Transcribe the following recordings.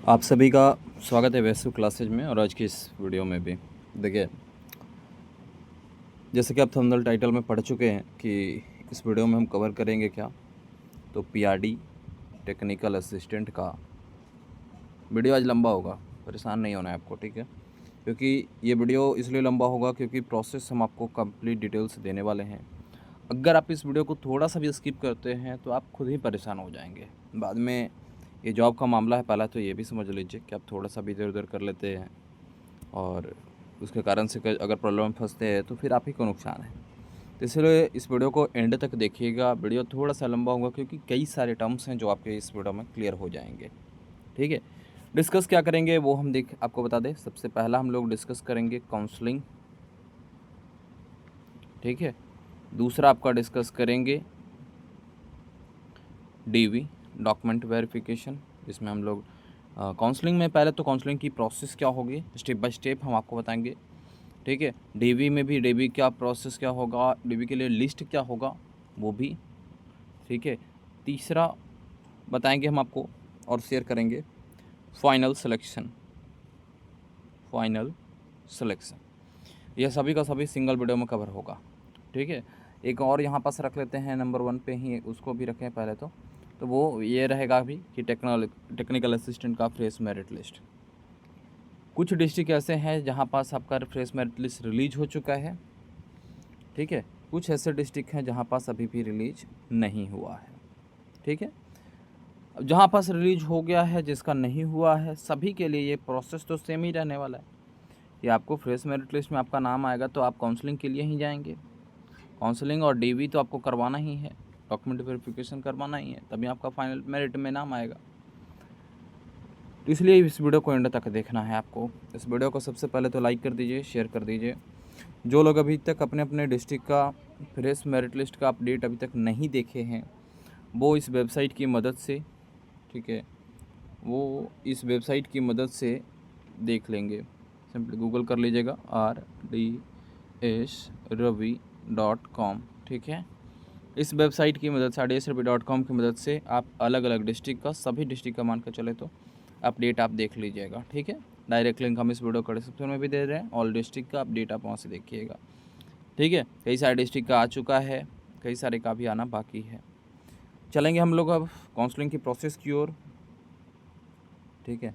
आप सभी का स्वागत है वैसे क्लासेज में। और आज की इस वीडियो में भी देखिए, जैसे कि आप थंबनेल टाइटल में पढ़ चुके हैं कि इस वीडियो में हम कवर करेंगे क्या, तो पीआरडी टेक्निकल असिस्टेंट का वीडियो आज लंबा होगा, परेशान नहीं होना है आपको, ठीक है। क्योंकि ये वीडियो इसलिए लंबा होगा क्योंकि प्रोसेस हम आपको कंप्लीट डिटेल्स देने वाले हैं। अगर आप इस वीडियो को थोड़ा सा भी स्किप करते हैं तो आप खुद ही परेशान हो जाएंगे बाद में। ये जॉब का मामला है, पहला तो ये भी समझ लीजिए कि आप थोड़ा सा भी इधर उधर कर लेते हैं और उसके कारण से अगर प्रॉब्लम में फंसते हैं तो फिर आप ही को नुकसान है। तो इसलिए इस वीडियो को एंड तक देखिएगा। वीडियो थोड़ा सा लंबा होगा क्योंकि कई सारे टर्म्स हैं जो आपके इस वीडियो में क्लियर हो जाएंगे, ठीक है। डिस्कस क्या करेंगे वो हम आपको बता दें। सबसे पहला हम लोग डिस्कस करेंगे काउंसलिंग, ठीक है। दूसरा आपका डिस्कस करेंगे डीवी डॉक्यूमेंट वेरिफिकेशन, जिसमें हम लोग काउंसलिंग में पहले तो काउंसलिंग की प्रोसेस क्या होगी स्टेप बाय स्टेप हम आपको बताएंगे, ठीक है। डीवी में भी डीवी क्या प्रोसेस क्या होगा, डीवी के लिए लिस्ट क्या होगा वो भी, ठीक है। तीसरा बताएंगे हम आपको और शेयर करेंगे फाइनल सिलेक्शन। फाइनल सिलेक्शन यह सभी का सभी सिंगल वीडियो में कवर होगा, ठीक है। एक और यहाँ पास रख लेते हैं, नंबर 1 पे ही उसको भी रखें पहले तो वो ये रहेगा अभी कि टेक्निकल असिस्टेंट का फ्रेश मेरिट लिस्ट। कुछ डिस्ट्रिक्ट ऐसे हैं जहाँ पास आपका फ्रेश मेरिट लिस्ट रिलीज हो चुका है, ठीक है। कुछ ऐसे डिस्ट्रिक्ट हैं जहाँ पास अभी भी रिलीज नहीं हुआ है, ठीक है। अब जहाँ पास रिलीज हो गया है, जिसका नहीं हुआ है, सभी के लिए ये प्रोसेस तो सेम ही रहने वाला है कि आपको फ्रेश मेरिट लिस्ट में आपका नाम आएगा तो आप काउंसलिंग के लिए ही जाएंगे। काउंसलिंग और डीवी तो आपको करवाना ही है, डॉक्यूमेंट वेरिफिकेशन करवाना ही है, तभी आपका फाइनल मेरिट में नाम आएगा। तो इसलिए इस वीडियो को एंड तक देखना है आपको। इस वीडियो को सबसे पहले तो लाइक कर दीजिए, शेयर कर दीजिए। जो लोग अभी तक अपने अपने डिस्ट्रिक्ट का फ्रेश मेरिट लिस्ट का अपडेट अभी तक नहीं देखे हैं वो इस वेबसाइट की मदद से, ठीक है, वो इस वेबसाइट की मदद से देख लेंगे। सिंपली गूगल कर लीजिएगा RDSRavi.com, ठीक है। इस वेबसाइट की मदद से RDSRavi.com की मदद से आप अलग अलग डिस्ट्रिक्ट का, सभी डिस्ट्रिक्ट का मान कर चले तो अपडेट आप देख लीजिएगा, ठीक है। डायरेक्ट लिंक हम इस वीडियो का डिस्क्रिप्शन में भी दे रहे हैं। ऑल डिस्ट्रिक्ट का अपडेट आप वहाँ से देखिएगा, ठीक है। कई सारे डिस्ट्रिक्ट का आ चुका है, कई सारे का भी आना बाकी है। चलेंगे हम लोग अब काउंसलिंग की प्रोसेस की ओर, ठीक है।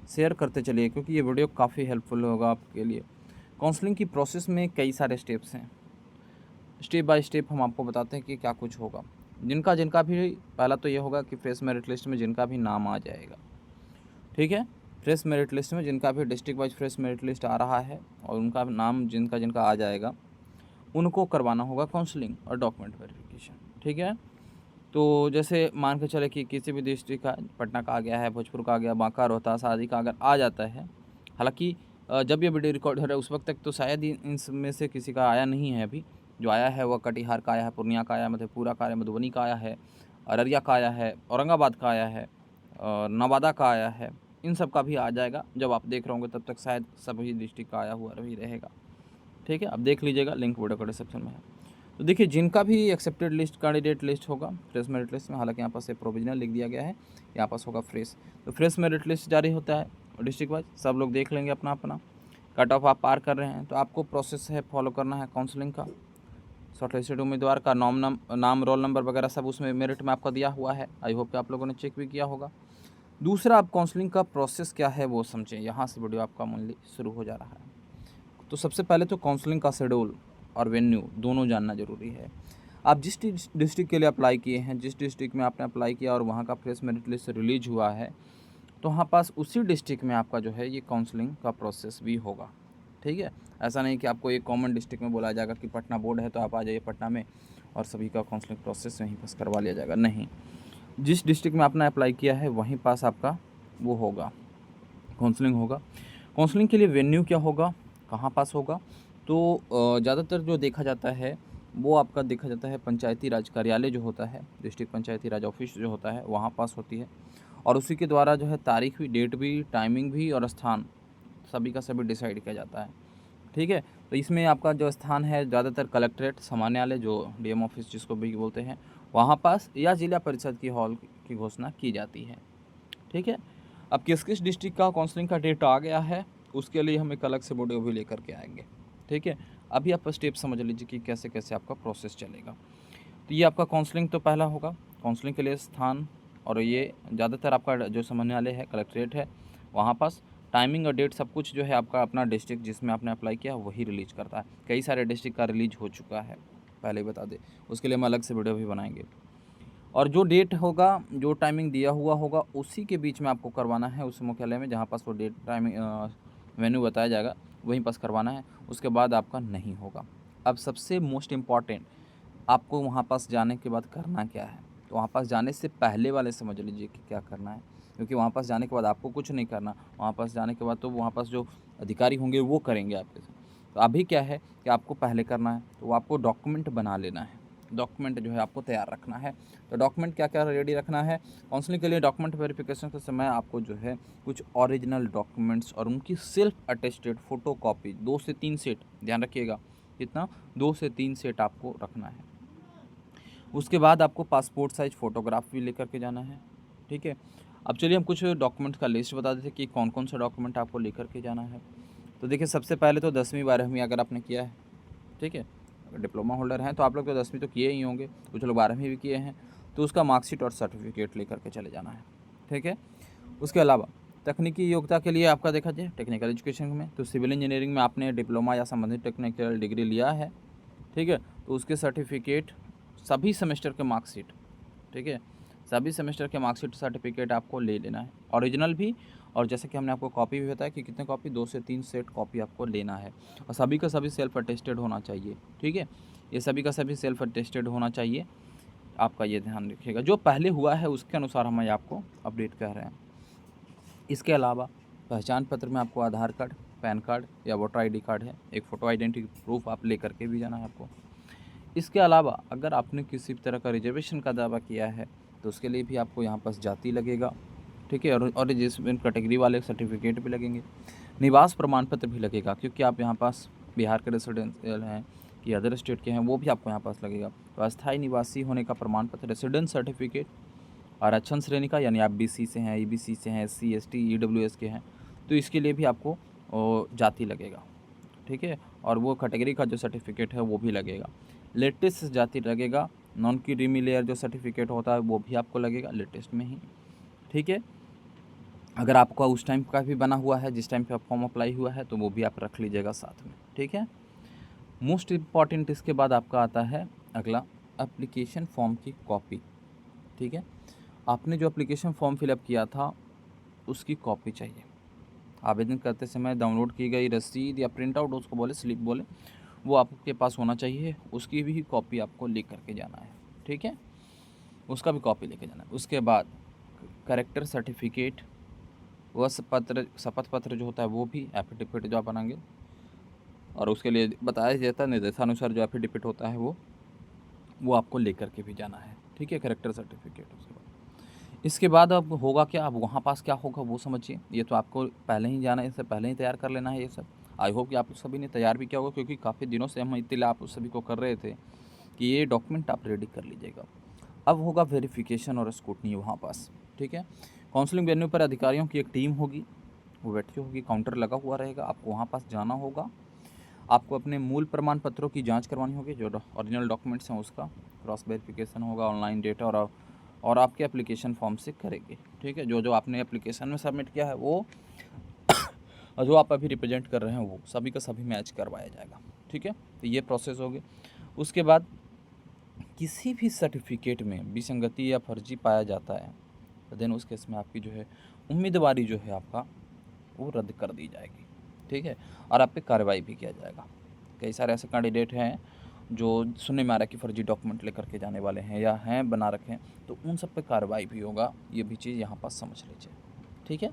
शेयर करते चलिए क्योंकि ये वीडियो काफ़ी हेल्पफुल होगा आपके लिए। काउंसलिंग की प्रोसेस में कई सारे स्टेप्स हैं, स्टेप बाय स्टेप हम आपको बताते हैं कि क्या कुछ होगा। जिनका जिनका भी पहला तो ये होगा कि फ्रेश मेरिट लिस्ट में जिनका भी नाम आ जाएगा, ठीक है। फ्रेश मेरिट लिस्ट में जिनका भी district wise fresh merit list आ रहा है और उनका नाम जिनका जिनका आ जाएगा उनको करवाना होगा काउंसलिंग और डॉक्यूमेंट वेरिफिकेशन, ठीक है। तो जैसे मान के चले कि किसी भी डिस्ट्रिक्ट का, पटना का आ गया है, भोजपुर का आ गया, बांका रोहतास आदि का अगर आ जाता है, हालांकि जब ये वीडियो रिकॉर्ड हो रहा है उस वक्त तक तो शायद ही इन सब में से किसी का आया नहीं है। अभी जो आया है वह कटिहार का आया है, पूर्णिया का आया है, मधेपुरा का आया है, मधुबनी का आया है, अररिया का आया है, औरंगाबाद का आया है और नवादा का आया है। इन सब का भी आ जाएगा। जब आप देख रहे होंगे तब तक शायद सभी डिस्ट्रिक्ट का आया हुआ भी रहेगा, ठीक है। अब देख लीजिएगा, लिंक वीडियो का डिस्क्रिप्शन में है। तो देखिए, जिनका भी एक्सेप्टेड लिस्ट कैंडिडेट लिस्ट होगा फ्रेश मेरिट लिस्ट में, हालांकि यहाँ पर से प्रोविजनल लिख दिया गया है, यहाँ पास होगा फ्रेश। तो फ्रेश मेरिट लिस्ट जारी होता है डिस्ट्रिक्ट वाइज, सब लोग देख लेंगे अपना अपना। कट ऑफ आप पार कर रहे हैं तो आपको प्रोसेस है फॉलो करना है काउंसलिंग का। शॉर्टलिस्टेड उम्मीदवार का नाम रोल नंबर वगैरह सब उसमें मेरिट में आपका दिया हुआ है। आई होप कि आप लोगों ने चेक भी किया होगा। दूसरा, आप काउंसलिंग का प्रोसेस क्या है वो समझें, यहाँ से वीडियो आपका मूल्य शुरू हो जा रहा है। तो सबसे पहले तो काउंसलिंग का शेड्यूल और वेन्यू दोनों जानना ज़रूरी है। आप जिस डिस्ट्रिक्ट के लिए अप्लाई किए हैं, जिस डिस्ट्रिक्ट में आपने अप्लाई किया और वहाँ का फ्रेश मेरिट लिस्ट रिलीज हुआ है, तो वहाँ पास उसी डिस्ट्रिक्ट में आपका जो है ये काउंसलिंग का प्रोसेस भी होगा, ठीक है। ऐसा नहीं कि आपको एक कॉमन डिस्ट्रिक्ट में बोला जाएगा कि पटना बोर्ड है तो आप आ जाइए पटना में और सभी का काउंसलिंग प्रोसेस वहीं पास करवा लिया जाएगा, नहीं। जिस डिस्ट्रिक्ट में आपने अप्लाई किया है वहीं पास आपका वो होगा, काउंसलिंग होगा। काउंसलिंग के लिए वेन्यू क्या होगा, कहाँ पास होगा, तो ज़्यादातर जो देखा जाता है वो आपका देखा जाता है पंचायती राज कार्यालय जो होता है, डिस्ट्रिक्ट पंचायती राज ऑफिस जो होता है वहाँ पास होती है। और उसी के द्वारा जो है तारीख भी, डेट भी, टाइमिंग भी और स्थान सभी का सभी डिसाइड किया जाता है, ठीक है। तो इसमें आपका जो स्थान है ज़्यादातर कलेक्ट्रेट समान्यालय जो डीएम ऑफिस जिसको भी बोलते हैं वहाँ पास, या जिला परिषद की हॉल की घोषणा की जाती है, ठीक है। अब किस किस डिस्ट्रिक्ट का काउंसलिंग का डेट आ गया है उसके लिए हम एक अलग से वीडियो भी लेकर के आएंगे, ठीक है। अभी आप स्टेप समझ लीजिए कि कैसे कैसे आपका प्रोसेस चलेगा। तो ये आपका काउंसलिंग तो पहला होगा, काउंसलिंग के लिए स्थान, और ये ज़्यादातर आपका जो समन्वयालय है, कलेक्ट्रेट है, वहाँ पास टाइमिंग और डेट सब कुछ जो है आपका अपना डिस्ट्रिक्ट जिसमें आपने अप्लाई किया वही रिलीज करता है। कई सारे डिस्ट्रिक्ट का रिलीज हो चुका है, पहले ही बता दें, उसके लिए हम अलग से वीडियो भी बनाएंगे। और जो डेट होगा, जो टाइमिंग दिया हुआ होगा, उसी के बीच में आपको करवाना है उस मुख्यालय में जहाँ पास वो डेट टाइमिंग वेन्यू बताया जाएगा, वहीं पास करवाना है। उसके बाद आपका नहीं होगा। अब सबसे मोस्ट इम्पॉर्टेंट, आपको वहाँ पास जाने के बाद करना क्या है। तो वहाँ पास जाने से पहले वाले समझ लीजिए कि क्या करना है, क्योंकि वहाँ पास जाने के बाद आपको कुछ नहीं करना। वहाँ पास जाने के बाद तो वहाँ पास जो अधिकारी होंगे वो करेंगे आपके साथ। तो अभी क्या है कि आपको पहले करना है, तो वो आपको डॉक्यूमेंट बना लेना है, डॉक्यूमेंट जो है आपको तैयार रखना है। तो डॉक्यूमेंट क्या क्या रेडी रखना है काउंसलिंग के लिए। डॉक्यूमेंट वेरिफिकेशन के समय आपको जो है कुछ ओरिजिनल डॉक्यूमेंट्स और उनकी सेल्फ अटेस्टेड फ़ोटो कॉपी 2 से 3 सेट, ध्यान रखिएगा कितना, 2 से 3 सेट आपको रखना है। उसके बाद आपको पासपोर्ट साइज़ फ़ोटोग्राफ भी लेकर के जाना है, ठीक है। अब चलिए हम कुछ डॉक्यूमेंट का लिस्ट बता देते कि कौन कौन सा डॉक्यूमेंट आपको लेकर के जाना है। तो देखिए सबसे पहले तो 10वीं 12वीं अगर आपने किया है, ठीक है, अगर डिप्लोमा होल्डर हैं तो आप लोग तो 10वीं तो किए ही होंगे, कुछ लोग 12वीं भी किए हैं, तो उसका मार्कशीट और सर्टिफिकेट लेकर के चले जाना है, ठीक है। उसके अलावा तकनीकी योग्यता के लिए आपका देखा जाए टेक्निकल एजुकेशन में, तो सिविल इंजीनियरिंग में आपने डिप्लोमा या संबंधित टेक्निकल डिग्री लिया है, ठीक है, तो उसके सर्टिफिकेट, सभी सेमेस्टर के मार्कशीट, ठीक है, सभी सेमेस्टर के मार्कशीट सर्टिफिकेट आपको ले लेना है, ओरिजिनल भी, और जैसे कि हमने आपको कॉपी भी बताया कि कितने कॉपी, 2 से 3 सेट कॉपी आपको लेना है, और सभी का सभी सेल्फ अटेस्टेड होना चाहिए, ठीक है। ये सभी का सभी सेल्फ अटेस्टेड होना चाहिए, आपका ये ध्यान रखिएगा। जो पहले हुआ है उसके अनुसार हम आपको अपडेट कर रहे हैं। इसके अलावा पहचान पत्र में आपको आधार कार्ड, पैन कार्ड या वोटर आईडी कार्ड है, एक फ़ोटो आइडेंटिटी प्रूफ आप ले करके भी जाना है आपको। इसके अलावा अगर आपने किसी भी तरह का रिजर्वेशन का दावा किया है तो उसके लिए भी आपको यहाँ पास जाति लगेगा, ठीक है, और रिजर्वेशन कैटेगरी वाले सर्टिफिकेट भी लगेंगे। निवास प्रमाण पत्र भी लगेगा, क्योंकि आप यहाँ पास बिहार के रेसिडेंशियल हैं कि अदर स्टेट के हैं, वो भी आपको यहाँ पास लगेगा। तो अस्थायी निवासी होने का प्रमाण पत्र, रेसिडेंस सर्टिफिकेट, आरक्षण श्रेणी का, यानी आप BC से हैं, EBC से हैं, SC ST EWS के हैं, तो इसके लिए भी आपको जाति लगेगा, ठीक है, और वो कैटेगरी का जो सर्टिफिकेट है वो भी लगेगा। लेटेस्ट जाति लगेगा, नॉन क्रीमी लेयर जो सर्टिफिकेट होता है वो भी आपको लगेगा लेटेस्ट में ही, ठीक है। अगर आपका उस टाइम का भी बना हुआ है जिस टाइम पे आप फॉर्म अप्लाई हुआ है तो वो भी आप रख लीजिएगा साथ में, ठीक है। मोस्ट इम्पॉर्टेंट इसके बाद आपका आता है अगला, एप्लीकेशन फॉर्म की कॉपी, ठीक है। आपने जो एप्लीकेशन फॉर्म फिलअप किया था उसकी कॉपी चाहिए। आवेदन करते समय डाउनलोड की गई रसीद या प्रिंट आउट, उसको बोले स्लिप बोले, वो आपके पास होना चाहिए, उसकी भी कॉपी आपको ले करके जाना है, ठीक है, उसका भी कॉपी लेके जाना है। उसके बाद करेक्टर सर्टिफिकेट, वह शपथ पत्र जो होता है वो भी, एफिडेविट जो आप बनाएंगे, और उसके लिए बताया जाता है निर्देशानुसार जो एफिडेविट होता है वो आपको लेकर के भी जाना है, ठीक है, करेक्टर सर्टिफिकेट। इसके बाद अब होगा क्या, अब वहाँ पास क्या होगा वो समझिए। ये तो आपको पहले ही जाना है, इससे पहले ही तैयार कर लेना है ये सब। आई होप कि आप सभी ने तैयार भी किया होगा, क्योंकि काफ़ी दिनों से हम इत्तला आप सभी को कर रहे थे कि ये डॉक्यूमेंट आप रेडी कर लीजिएगा। अब होगा वेरिफिकेशन और स्क्रूटनी वहाँ पास, ठीक है। काउंसलिंग वेन्यू पर अधिकारियों की एक टीम होगी, वो बैठी होगी, काउंटर लगा हुआ रहेगा, आपको वहाँ पास जाना होगा। आपको अपने मूल प्रमाण पत्रों की जांच करवानी होगी, जो ओरिजिनल डॉक्यूमेंट्स हैं उसका क्रॉस वेरिफिकेशन होगा, ऑनलाइन डेटा और आपके एप्लीकेशन फॉर्म से करेंगे, ठीक है। जो जो आपने एप्लीकेशन में सबमिट किया है वो और जो आप अभी रिप्रेजेंट कर रहे हैं वो सभी का सभी मैच करवाया जाएगा, ठीक है। तो ये प्रोसेस होगी। उसके बाद किसी भी सर्टिफिकेट में विसंगति या फर्जी पाया जाता है तो देन उस केस में आपकी जो है उम्मीदवारी जो है आपका वो रद्द कर दी जाएगी, ठीक है, और आप पे कार्रवाई भी किया जाएगा। कई सारे ऐसे कैंडिडेट हैं जो सुनने में आ रहा है कि फर्जी डॉक्यूमेंट लेकर के जाने वाले हैं या हैं बना रखे हैं, तो उन सब पे कार्रवाई भी होगा, ये भी चीज़ यहाँ पास समझ लीजिए, ठीक है।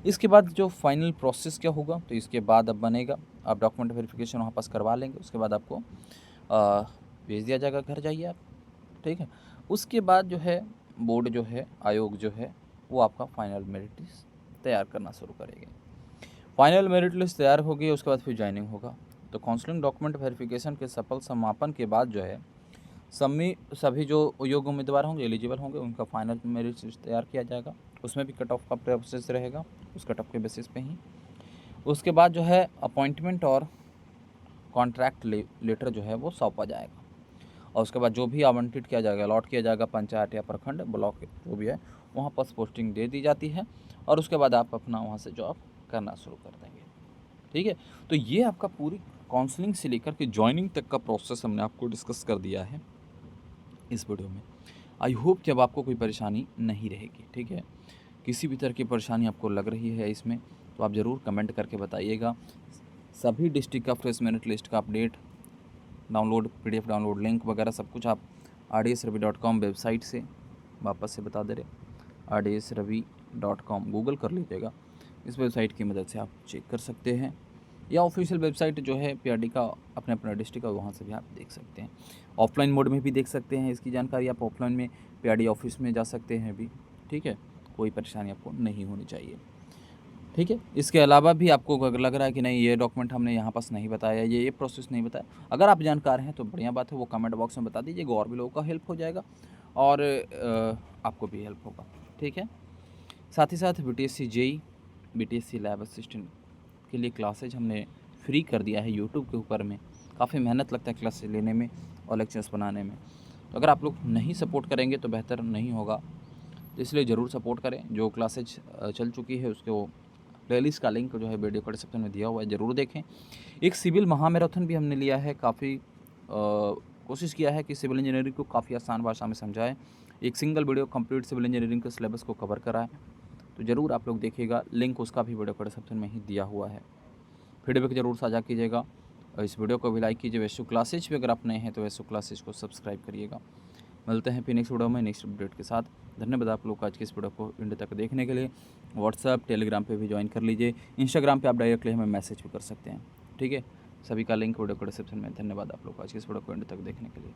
इसके बाद जो फाइनल प्रोसेस क्या होगा, तो इसके बाद अब बनेगा, आप डॉक्यूमेंट वेरिफिकेशन वहाँ पास करवा लेंगे, उसके बाद आपको भेज दिया जाएगा, घर जाइए आप, ठीक है। उसके बाद जो है बोर्ड जो है, आयोग जो है, वो आपका फाइनल मेरिट लिस्ट तैयार करना शुरू करेंगे। फाइनल मेरिट लिस्ट तैयार होगी, उसके बाद फिर ज्वाइनिंग होगा। तो काउंसलिंग डॉक्यूमेंट वेरिफिकेशन के सफल समापन के बाद जो है सभी जो योग्य उम्मीदवार होंगे, एलिजिबल होंगे, उनका फाइनल मेरिट लिस्ट तैयार किया जाएगा। उसमें भी कट ऑफ का प्रोसेस रहेगा, उस कट ऑफ के बेसिस पे ही। उसके बाद जो है अपॉइंटमेंट और कॉन्ट्रैक्ट लेटर जो है वो सौंपा जाएगा, और उसके बाद जो भी आवंटित किया जाएगा, अलॉट किया जाएगा पंचायत या प्रखंड ब्लॉक जो भी है वहाँ पर पोस्टिंग दे दी जाती है, और उसके बाद आप अपना वहाँ से जॉब करना शुरू कर देंगे। ठीक है, तो ये आपका पूरी काउंसलिंग से लेकर के ज्वाइनिंग तक का प्रोसेस हमने आपको डिस्कस कर दिया है इस वीडियो में। आई होप कि अब आपको कोई परेशानी नहीं रहेगी। ठीक है, किसी भी तरह की परेशानी आपको लग रही है इसमें तो आप ज़रूर कमेंट करके बताइएगा। सभी डिस्ट्रिक्ट का फ्रेश मेरिट लिस्ट का update, download, PDF download, link वगैरह सब कुछ आप rdsravi.com वेबसाइट से, वापस से बता दे रहे, rdsravi.com गूगल कर लीजिएगा, इस वेबसाइट की मदद से आप चेक कर सकते हैं, या ऑफिशियल वेबसाइट जो है PRD का अपने अपने डिस्ट्रिक्ट का, वहाँ से भी आप देख सकते हैं। ऑफलाइन मोड में भी देख सकते हैं इसकी जानकारी, आप ऑफलाइन में PRD ऑफिस में जा सकते हैं भी। ठीक है, कोई परेशानी आपको नहीं होनी चाहिए। ठीक है, इसके अलावा भी आपको अगर लग रहा है कि नहीं ये डॉक्यूमेंट हमने यहाँ पास नहीं बताया, ये प्रोसेस नहीं बताया, अगर आप जानकार हैं तो बढ़िया बात है, वो कमेंट बॉक्स में बता दीजिएगा, और भी लोगों का हेल्प हो जाएगा और आपको भी हेल्प होगा। ठीक है, साथ ही साथ BTSC JEE, BTSC lab assistant के लिए क्लासेज हमने फ्री कर दिया है यूट्यूब के ऊपर में। काफ़ी मेहनत लगता है क्लासेज लेने में और लेक्चर्स बनाने में, तो अगर आप लोग नहीं सपोर्ट करेंगे तो बेहतर नहीं होगा, तो इसलिए ज़रूर सपोर्ट करें। जो क्लासेज चल चुकी है उसके वो प्लेलिस्ट का लिंक जो है वीडियो को डिस्क्रिप्शन में दिया हुआ है, ज़रूर देखें। एक सिविल महामैराथन भी हमने लिया है, काफ़ी कोशिश किया है कि सिविल इंजीनियरिंग को काफ़ी आसान भाषा में समझाएं। एक single video complete civil engineering के सिलेबस को कवर कराएं, तो ज़रूर आप लोग देखिएगा, लिंक उसका भी वीडियो को डिस्क्रिप्शन में ही दिया हुआ है। फीडबैक ज़रूर साझा कीजिएगा, और इस वीडियो को भी लाइक कीजिए। वैसु क्लासेज भी अगर आप नए हैं तो वैसु क्लासेज को सब्सक्राइब करिएगा। मिलते हैं फिर नेक्स्ट वीडियो में नेक्स्ट अपडेट के साथ। धन्यवाद आप लोग आज के इस वीडियो को एंड तक देखने के लिए। व्हाट्सएप, टेलीग्राम पे भी ज्वाइन कर लीजिए, इंस्टाग्राम पे आप डायरेक्टली हमें मैसेज भी कर सकते हैं। ठीक है, सभी का लिंक वीडियो को डिस्क्रिप्शन में। धन्यवाद आप लोग आज के इस वीडियो को एंड तक देखने के लिए।